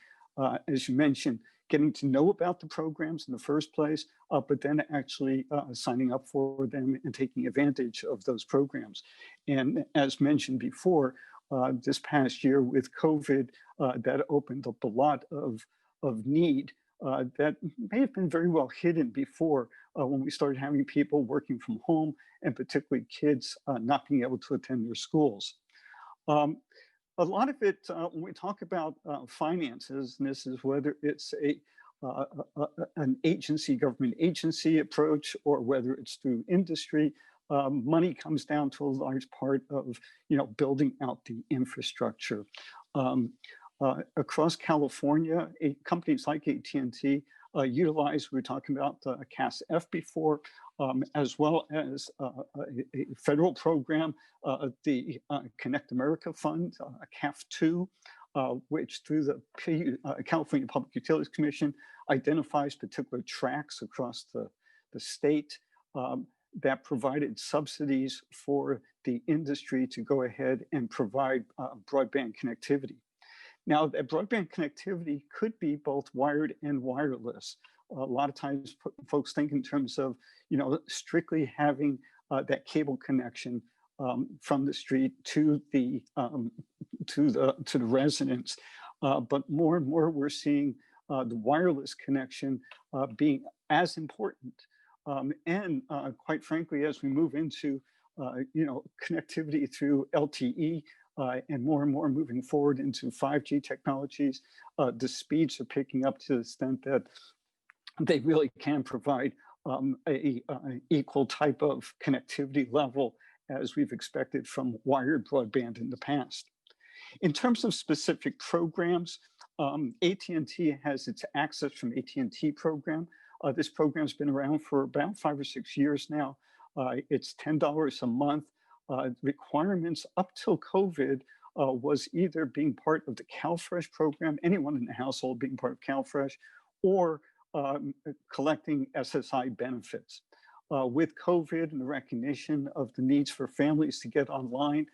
as you mentioned, getting to know about the programs in the first place, but then actually signing up for them and taking advantage of those programs. And as mentioned before, this past year with COVID, that opened up a lot of need that may have been very well hidden before when we started having people working from home and particularly kids not being able to attend their schools. A lot of it, when we talk about finances, and this is whether it's an agency, government agency approach, or whether it's through industry, money comes down to a large part of, building out the infrastructure. Across California, companies like AT&T utilize, we were talking about CAS-F before, as well as a federal program, the Connect America Fund, CAF2, which through the California Public Utilities Commission identifies particular tracks across the state that provided subsidies for the industry to go ahead and provide broadband connectivity. Now, that broadband connectivity could be both wired and wireless. A lot of times folks think in terms of, strictly having that cable connection from the street to the residents. But more and more we're seeing the wireless connection being as important. And quite frankly, as we move into, connectivity through LTE, and more moving forward into 5G technologies, the speeds are picking up to the extent that they really can provide a equal type of connectivity level as we've expected from wired broadband in the past. In terms of specific programs, AT&T has its Access from AT&T program. This program's been around for about 5 or 6 years now. It's $10 a month. Requirements up till COVID was either being part of the CalFresh program, anyone in the household being part of CalFresh, or collecting SSI benefits. With COVID and the recognition of the needs for families to get online,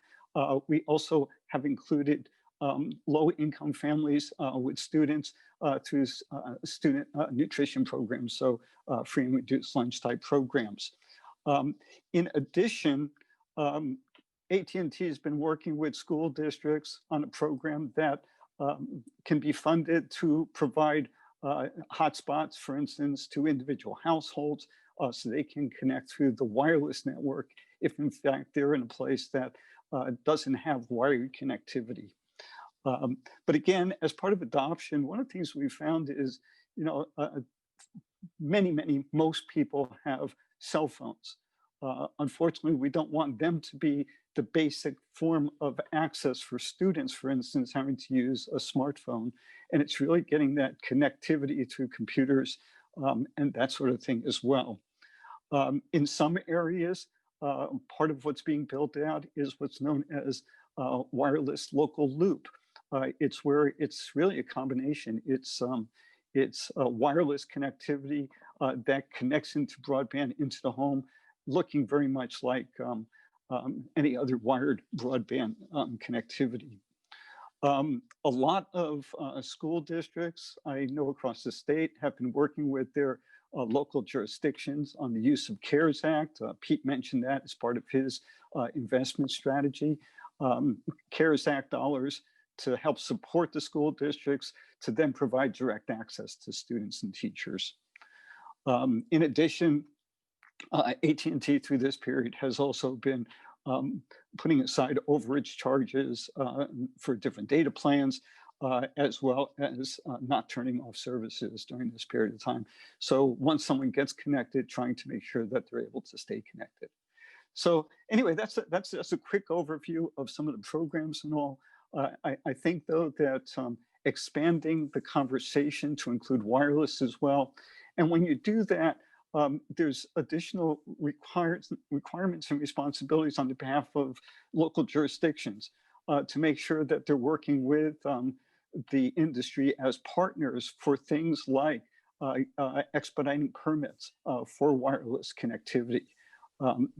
we also have included low-income families with students through student nutrition programs, so free and reduced lunch type programs. In addition, AT&T has been working with school districts on a program that can be funded to provide hotspots, for instance, to individual households so they can connect through the wireless network if in fact they're in a place that doesn't have wired connectivity. But again, as part of adoption, one of the things we found is, most people have cell phones. Unfortunately, we don't want them to be the basic form of access for students, for instance, having to use a smartphone. And it's really getting that connectivity through computers and that sort of thing as well. In some areas, part of what's being built out is what's known as wireless local loop. It's where it's really a combination. It's wireless connectivity that connects into broadband into the home, looking very much like any other wired broadband connectivity. A lot of school districts I know across the state have been working with their local jurisdictions on the use of CARES Act. Pete mentioned that as part of his investment strategy. CARES Act dollars to help support the school districts to then provide direct access to students and teachers. In addition, AT&T through this period has also been putting aside overage charges for different data plans, as well as not turning off services during this period of time. So once someone gets connected, trying to make sure that they're able to stay connected. So anyway, that's a quick overview of some of the programs and all. I think though that expanding the conversation to include wireless as well. And when you do that, there's additional requirements and responsibilities on the behalf of local jurisdictions to make sure that they're working with the industry as partners for things like expediting permits for wireless connectivity.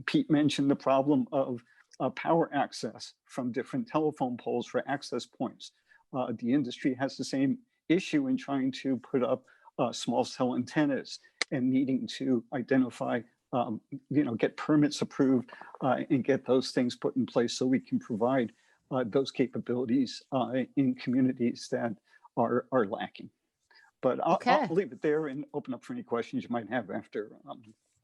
Pete mentioned the problem of power access from different telephone poles for access points. The industry has the same issue in trying to put up small cell antennas and needing to identify, get permits approved and get those things put in place so we can provide those capabilities in communities that are lacking. But I'll leave it there and open up for any questions you might have after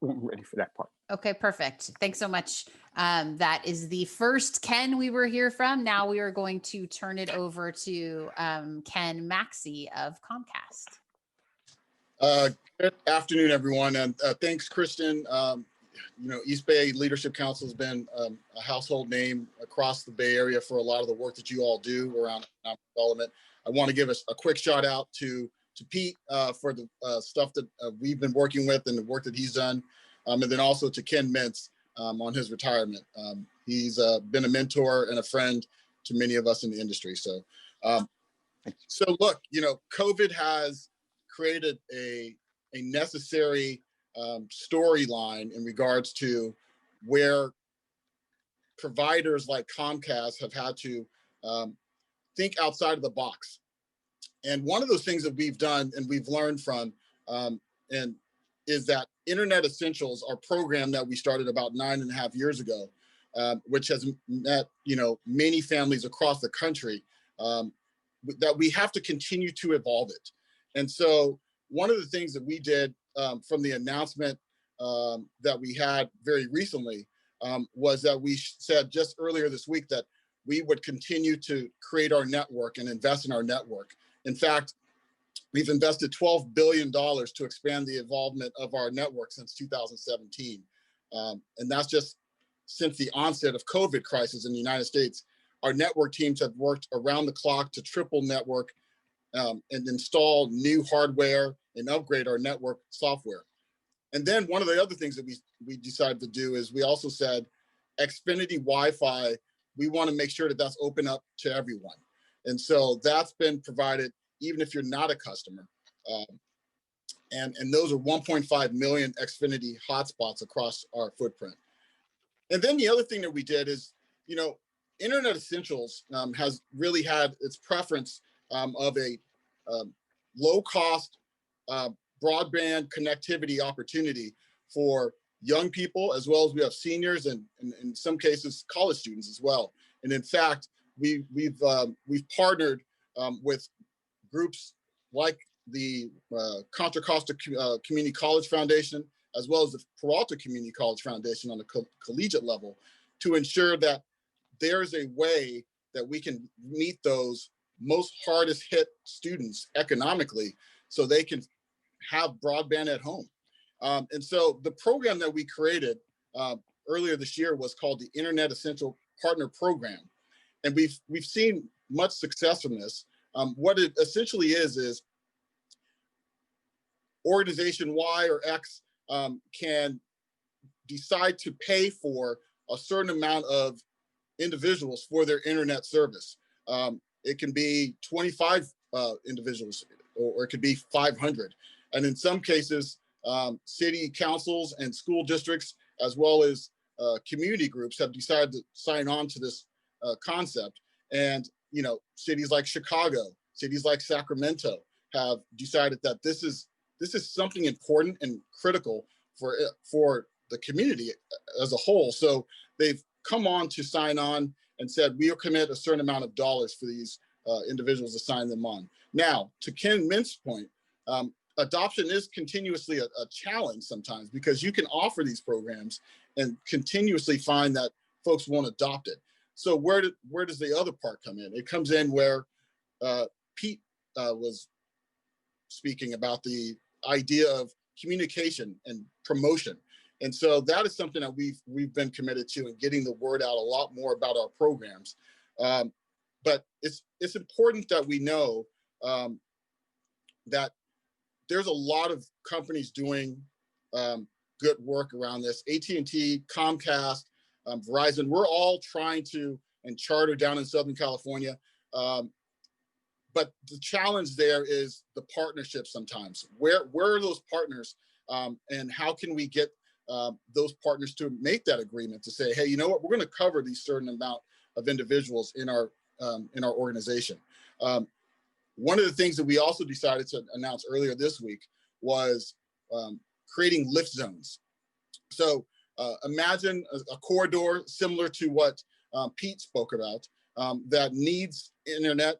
when we're ready for that part. Okay, perfect. Thanks so much. That is the first Ken we were here from. Now we are going to turn it over to Ken Maxey of Comcast. Good afternoon, everyone, and thanks, Kristen. East Bay Leadership Council has been a household name across the Bay Area for a lot of the work that you all do around economic development. I want to give us a quick shout out to Pete for the stuff that we've been working with and the work that he's done, and then also to Ken Mintz on his retirement. He's been a mentor and a friend to many of us in the industry. So look, COVID has created a necessary storyline in regards to where providers like Comcast have had to think outside of the box. And one of those things that we've done and we've learned from and is that Internet Essentials, our program that we started about 9.5 years ago, which has met many families across the country, that we have to continue to evolve it. And so one of the things that we did from the announcement that we had very recently was that we said just earlier this week that we would continue to create our network and invest in our network. In fact, we've invested $12 billion to expand the involvement of our network since 2017. And that's just since the onset of COVID crisis in the United States. Our network teams have worked around the clock to triple network and install new hardware and upgrade our network software. And then one of the other things that we decided to do is we also said Xfinity Wi-Fi, we want to make sure that that's open up to everyone. And so that's been provided even if you're not a customer. And those are 1.5 million Xfinity hotspots across our footprint. And then the other thing that we did is, Internet Essentials has really had its preference of a low-cost broadband connectivity opportunity for young people, as well as we have seniors and in some cases college students as well. And in fact, we've partnered with groups like the Contra Costa Community College Foundation, as well as the Peralta Community College Foundation on the collegiate level, to ensure that there's a way that we can meet those most hardest hit students economically so they can have broadband at home. And so the program that we created earlier this year was called the Internet Essential Partner Program. And we've seen much success from this. What it essentially is organization Y or X can decide to pay for a certain amount of individuals for their internet service. It can be 25 individuals, or it could be 500. And in some cases, city councils and school districts, as well as community groups, have decided to sign on to this concept. And cities like Chicago, cities like Sacramento have decided that this is something important and critical for the community as a whole. So they've come on to sign on and said, we'll commit a certain amount of dollars for these individuals to sign them on. Now, to Ken Mintz's point, adoption is continuously a challenge sometimes, because you can offer these programs and continuously find that folks won't adopt it. So where does the other part come in? It comes in where Pete was speaking about the idea of communication and promotion. And so that is something that we've been committed to, and getting the word out a lot more about our programs. But it's important that we know that there's a lot of companies doing good work around this. AT&T, Comcast, Verizon, we're all trying to, and Charter down in Southern California. But the challenge there is the partnership sometimes. Where are those partners, and how can we get those partners to make that agreement to say, hey, you know what, we're going to cover these certain amount of individuals in our organization. One of the things that we also decided to announce earlier this week was creating lift zones. So imagine a corridor similar to what Pete spoke about that needs internet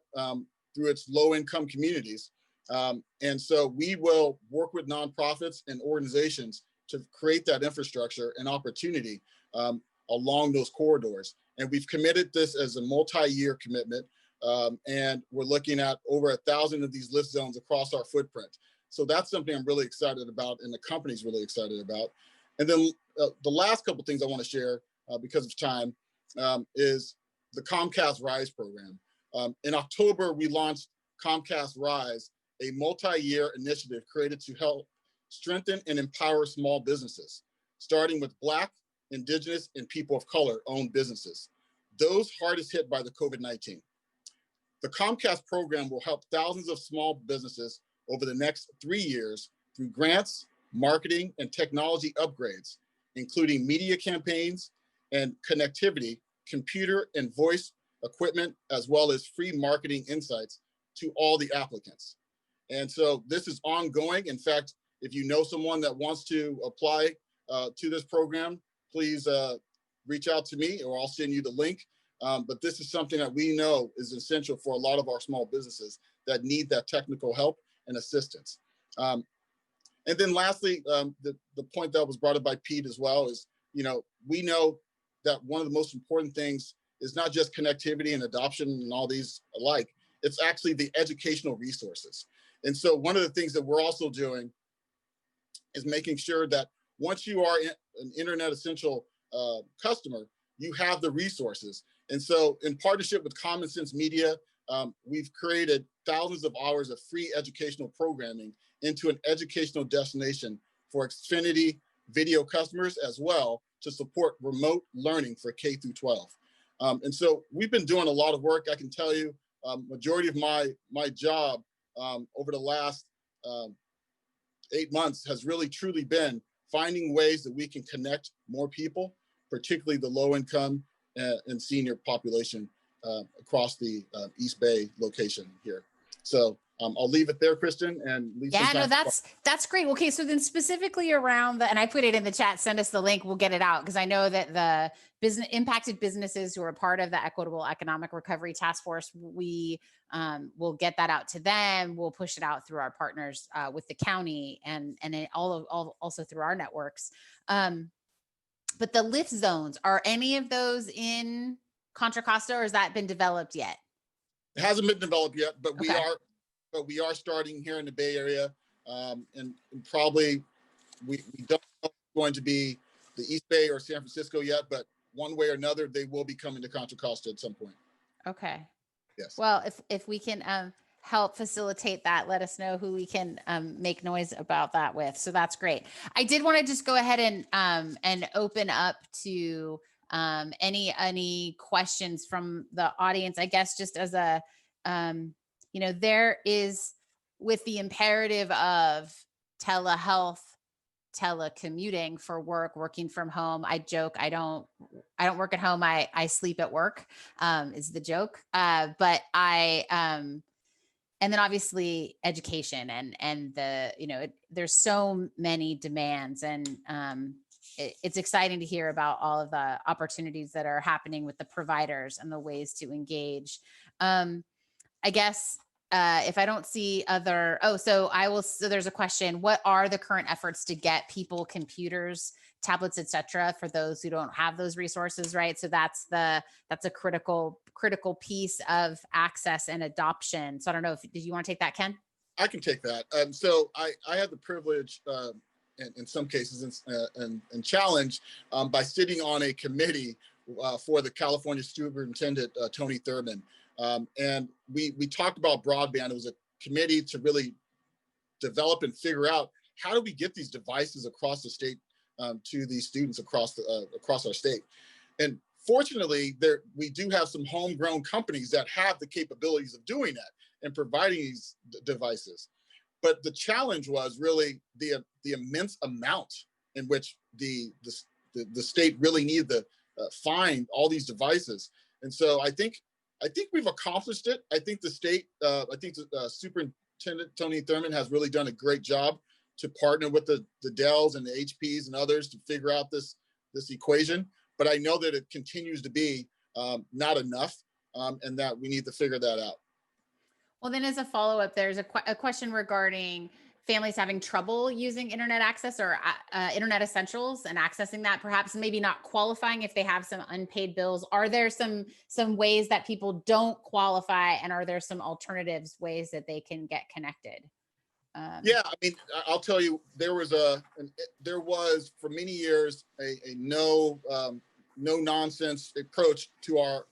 through its low-income communities. And so we will work with nonprofits and organizations to create that infrastructure and opportunity along those corridors. And we've committed this as a multi-year commitment. And we're looking at over 1,000 of these lift zones across our footprint. So that's something I'm really excited about, and the company's really excited about. And then the last couple things I want to share because of time is the Comcast Rise program. In October, we launched Comcast Rise, a multi-year initiative created to help strengthen and empower small businesses, starting with Black, Indigenous, and people of color owned businesses, those hardest hit by the COVID-19. The Comcast program will help thousands of small businesses over the next 3 years through grants, marketing, and technology upgrades, including media campaigns and connectivity, computer and voice equipment, as well as free marketing insights to all the applicants. And so this is ongoing. In fact, if you know someone that wants to apply to this program, please reach out to me or I'll send you the link. But this is something that we know is essential for a lot of our small businesses that need that technical help and assistance. And then lastly, the point that was brought up by Pete as well is, we know that one of the most important things is not just connectivity and adoption and all these alike, it's actually the educational resources. And so one of the things that we're also doing is making sure that once you are an Internet Essential customer, you have the resources. And so in partnership with Common Sense Media, we've created thousands of hours of free educational programming into an educational destination for Xfinity video customers as well to support remote learning for K through 12. And so we've been doing a lot of work. I can tell you, majority of my job over the last 8 months has really truly been finding ways that we can connect more people, particularly the low income and senior population across the East Bay location here. So I'll leave it there, Kristen, and leave some time. No, that's great. Okay, so then specifically around and I put it in the chat, send us the link, we'll get it out, because I know that the impacted businesses who are part of the Equitable Economic Recovery Task Force, we will get that out to them. We'll push it out through our partners with the county and also through our networks. But the lift zones, are any of those in Contra Costa, or has that been developed yet? It hasn't been developed yet, but Okay. we are starting here in the Bay Area, and probably we don't know if it's going to be the East Bay or San Francisco yet, but one way or another, they will be coming to Contra Costa at some point. Okay. Yes. Well, if we can help facilitate that, let us know who we can make noise about that with. So that's great. I did want to just go ahead and open up to any questions from the audience. I guess just as a there is, with the imperative of telehealth, telecommuting for work, working from home. I joke, I don't work at home. I sleep at work, is the joke. But and then obviously education and there's so many demands, and it's exciting to hear about all of the opportunities that are happening with the providers and the ways to engage. I guess if I don't see other, so there's a question. What are the current efforts to get people computers, tablets, et cetera, for those who don't have those resources, right? So that's a critical piece of access and adoption. So I don't know did you want to take that, Ken? I can take that. So I had the privilege, in some cases, and challenge by sitting on a committee for the California Superintendent, Tony Thurman. And we talked about broadband. It was a committee to really develop and figure out how do we get these devices across the state to these students across our state? And fortunately, we do have some homegrown companies that have the capabilities of doing that and providing these devices. But the challenge was really the immense amount in which the state really needed to find all these devices. And so I think we've accomplished it. I think the state, Superintendent Tony Thurman has really done a great job to partner with the Dells and the HPs and others to figure out this equation. But I know that it continues to be not enough, and that we need to figure that out. Well, then as a follow-up, there's a question regarding families having trouble using internet access or internet essentials and accessing that, perhaps maybe not qualifying if they have some unpaid bills. Are there some ways that people don't qualify, and are there some alternatives ways that they can get connected? Yeah, I mean, I'll tell you, there was for many years a no nonsense approach to our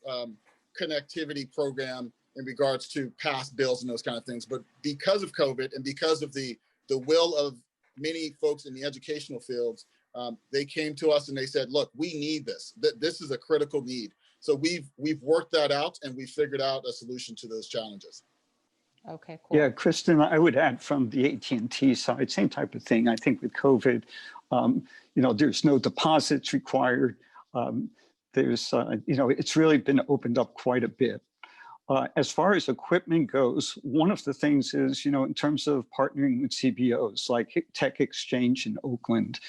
connectivity program in regards to past bills and those kind of things. But because of COVID and because of the will of many folks in the educational fields, they came to us and they said, look, we need this. This is a critical need. So we've worked that out, and we figured out a solution to those challenges. Okay, cool. Yeah, Kristen, I would add from the AT&T side, same type of thing. I think with COVID, there's no deposits required. It's really been opened up quite a bit. As far as equipment goes, one of the things is, in terms of partnering with CBOs like Tech Exchange in Oakland,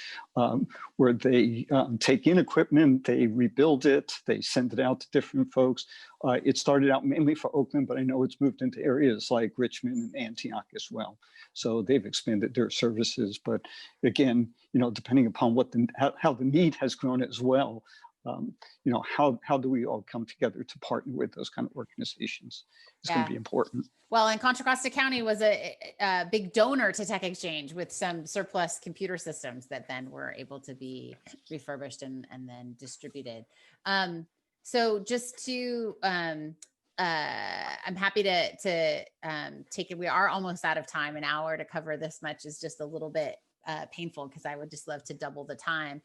where they take in equipment, they rebuild it, they send it out to different folks. It started out mainly for Oakland, but I know it's moved into areas like Richmond and Antioch as well. So they've expanded their services. But again, depending upon how the need has grown as well, how do we all come together to partner with those kind of organizations? It's going to be important. Well, and Contra Costa County was a big donor to Tech Exchange with some surplus computer systems that then were able to be refurbished and then distributed. So just to, I'm happy to take it. We are almost out of time. An hour to cover this much is just a little bit painful, because I would just love to double the time.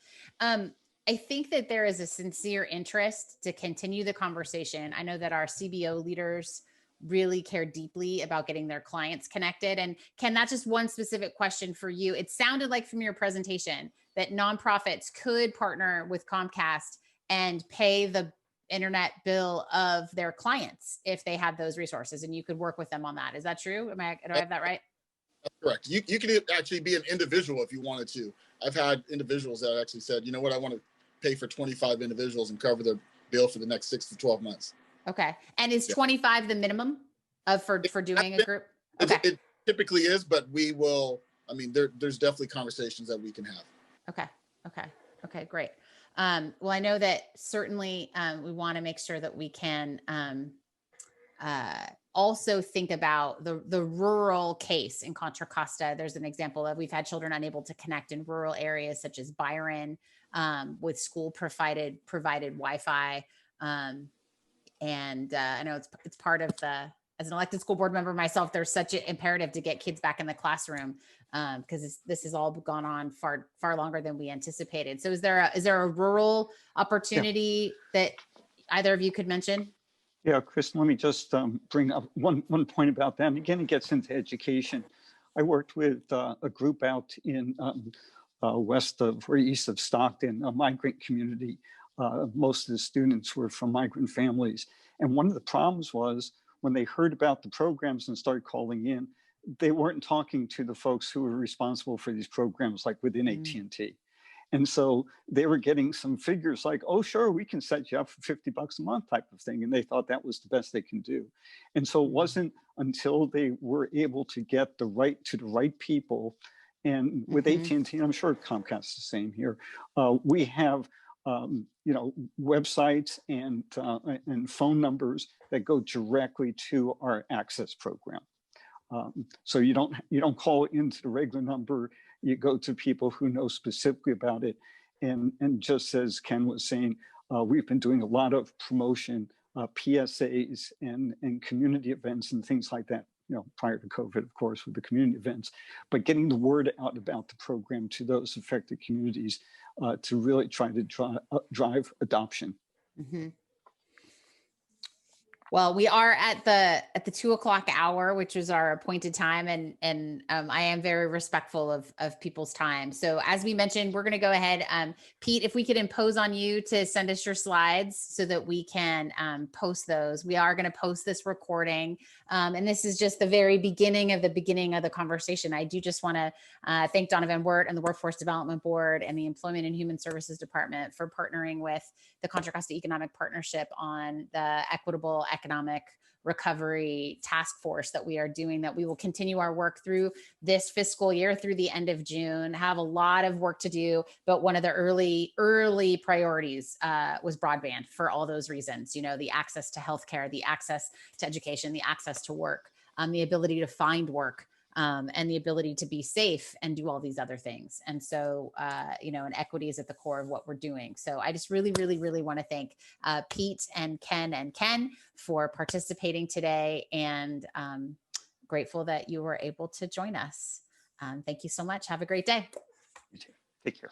I think that there is a sincere interest to continue the conversation. I know that our CBO leaders really care deeply about getting their clients connected. And Ken, that's just one specific question for you. It sounded like from your presentation that nonprofits could partner with Comcast and pay the internet bill of their clients if they have those resources, and you could work with them on that. Is that true? Do I have that right? That's correct. You could actually be an individual if you wanted to. I've had individuals that actually said, you know what, I want to pay for 25 individuals and cover their bill for the next 6 to 12 months. Okay. And is 25 the minimum for doing a group? Okay. It typically is, but we will, there's definitely conversations that we can have. Okay, great. Well, I know that certainly we want to make sure that we can also think about the rural case in Contra Costa. There's an example of, we've had children unable to connect in rural areas such as Byron, with school provided Wi-Fi. And I know it's part of as an elected school board member myself, there's such an imperative to get kids back in the classroom, because this has all gone on far longer than we anticipated. So is there a rural opportunity that either of you could mention? Yeah, Chris, let me just bring up one point about that. And again, it gets into education. I worked with a group out in west of or east of Stockton, a migrant community. Most of the students were from migrant families. And one of the problems was when they heard about the programs and started calling in, they weren't talking to the folks who were responsible for these programs, like within AT&T. And so they were getting some figures like, oh, sure, we can set you up for $50 a month type of thing. And they thought that was the best they can do. And so it wasn't until they were able to get the right people. And with AT&T, I'm sure Comcast is the same here. We have, websites and phone numbers that go directly to our access program. So you don't call into the regular number. You go to people who know specifically about it. And just as Ken was saying, we've been doing a lot of promotion, PSAs and community events and things like that prior to COVID, of course, with the community events, but getting the word out about the program to those affected communities to really try to drive adoption. Mm-hmm. Well, we are at the 2:00 hour, which is our appointed time, and I am very respectful of people's time. So as we mentioned, we're going to go ahead. Pete, if we could impose on you to send us your slides so that we can post those. We are going to post this recording, and this is just the very beginning of the conversation. I do just want to thank Donovan Wirt and the Workforce Development Board and the Employment and Human Services Department for partnering with the Contra Costa Economic Partnership on the Equitable Economic Recovery Task Force that we are doing, that we will continue our work through this fiscal year through the end of June. Have a lot of work to do, but one of the early priorities was broadband for all those reasons. The access to healthcare, the access to education, the access to work, the ability to find work, and the ability to be safe and do all these other things. And so, and equity is at the core of what we're doing. So I just really, really, really want to thank Pete and Ken for participating today, and grateful that you were able to join us. Thank you so much. Have a great day. You too. Take care.